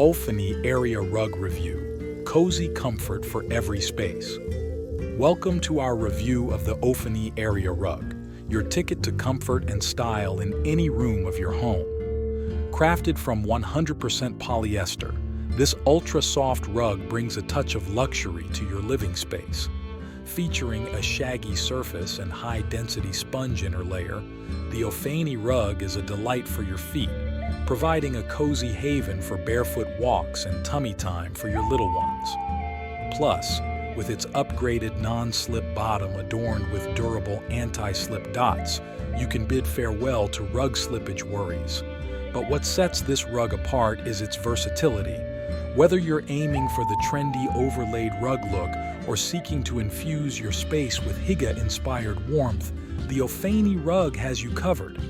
Olfany Area Rug Review, cozy comfort for every space. Welcome to our review of the Olfany Area Rug, your ticket to comfort and style in any room of your home. Crafted from 100% polyester, this ultra-soft rug brings a touch of luxury to your living space. Featuring a shaggy surface and high-density sponge interlayer, the Olfany rug is a delight for your feet, providing a cozy haven for barefoot walks and tummy time for your little ones. Plus, with its upgraded non-slip bottom adorned with durable anti-slip dots, you can bid farewell to rug slippage worries. But what sets this rug apart is its versatility. Whether you're aiming for the trendy overlaid rug look or seeking to infuse your space with Higa-inspired warmth, the Olfany rug has you covered.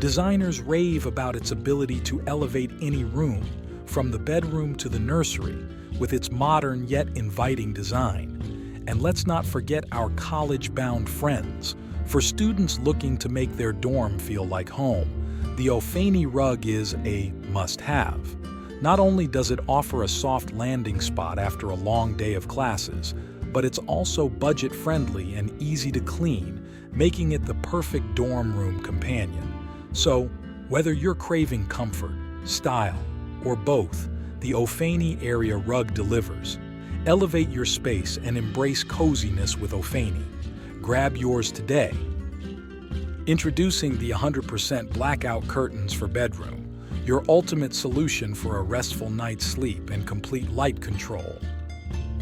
Designers rave about its ability to elevate any room, from the bedroom to the nursery, with its modern yet inviting design. And let's not forget our college-bound friends. For students looking to make their dorm feel like home, the Olfany rug is a must-have. Not only does it offer a soft landing spot after a long day of classes, but it's also budget-friendly and easy to clean, making it the perfect dorm room companion. So, whether you're craving comfort, style, or both, the Olfany Area Rug delivers. Elevate your space and embrace coziness with Olfany. Grab yours today. Introducing the 100% blackout curtains for bedroom, your ultimate solution for a restful night's sleep and complete light control.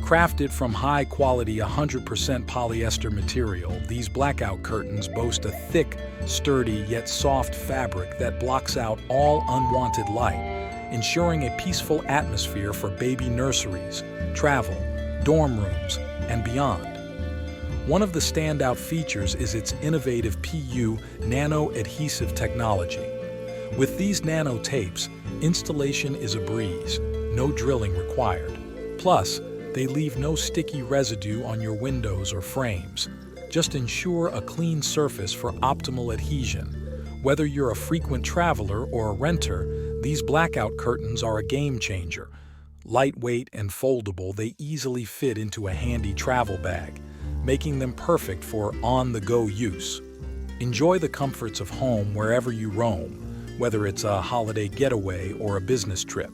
Crafted from high-quality 100% polyester material, these blackout curtains boast a thick, sturdy, yet soft fabric that blocks out all unwanted light, ensuring a peaceful atmosphere for baby nurseries, travel, dorm rooms, and beyond. One of the standout features is its innovative PU nano-adhesive technology. With these nano tapes, installation is a breeze, no drilling required. Plus, they leave no sticky residue on your windows or frames. Just ensure a clean surface for optimal adhesion. Whether you're a frequent traveler or a renter, these blackout curtains are a game changer. Lightweight and foldable, they easily fit into a handy travel bag, making them perfect for on-the-go use. Enjoy the comforts of home wherever you roam, whether it's a holiday getaway or a business trip.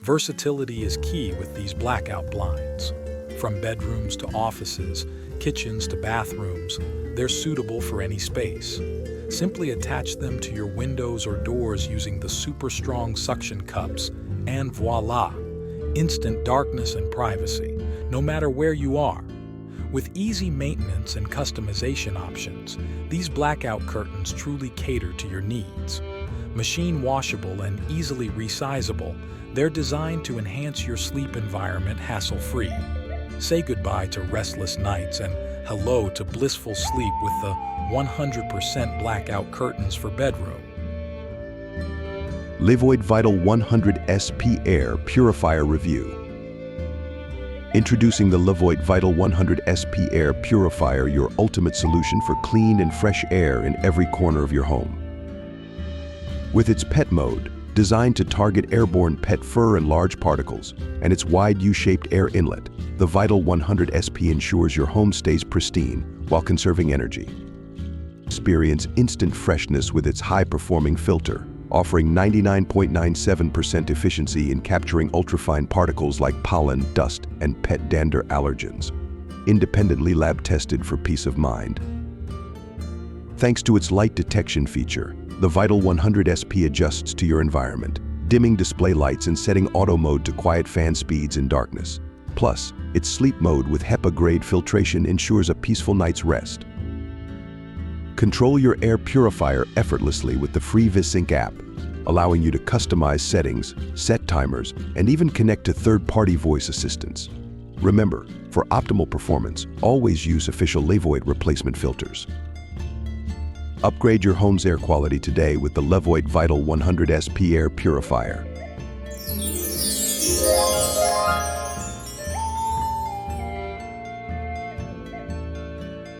Versatility is key with these blackout blinds. From bedrooms to offices, kitchens to bathrooms, they're suitable for any space. Simply attach them to your windows or doors using the super strong suction cups, and voila! Instant darkness and privacy, no matter where you are. With easy maintenance and customization options, these blackout curtains truly cater to your needs. Machine washable and easily resizable, they're designed to enhance your sleep environment hassle-free. Say goodbye to restless nights and hello to blissful sleep with the 100% blackout curtains for bedroom. Levoit Vital 100 SP Air Purifier Review. Introducing the Levoit Vital 100 SP Air Purifier, your ultimate solution for clean and fresh air in every corner of your home. With its pet mode, designed to target airborne pet fur and large particles, and its wide U-shaped air inlet, the Vital 100 SP ensures your home stays pristine while conserving energy. Experience instant freshness with its high-performing filter, offering 99.97% efficiency in capturing ultrafine particles like pollen, dust, and pet dander allergens. Independently lab-tested for peace of mind. Thanks to its light detection feature, the Vital 100 SP adjusts to your environment, dimming display lights and setting auto mode to quiet fan speeds in darkness. Plus, its sleep mode with HEPA-grade filtration ensures a peaceful night's rest. Control your air purifier effortlessly with the free VisSync app, allowing you to customize settings, set timers, and even connect to third-party voice assistants. Remember, for optimal performance, always use official Levoit replacement filters. Upgrade your home's air quality today with the Levoit Vital 100 SP Air Purifier.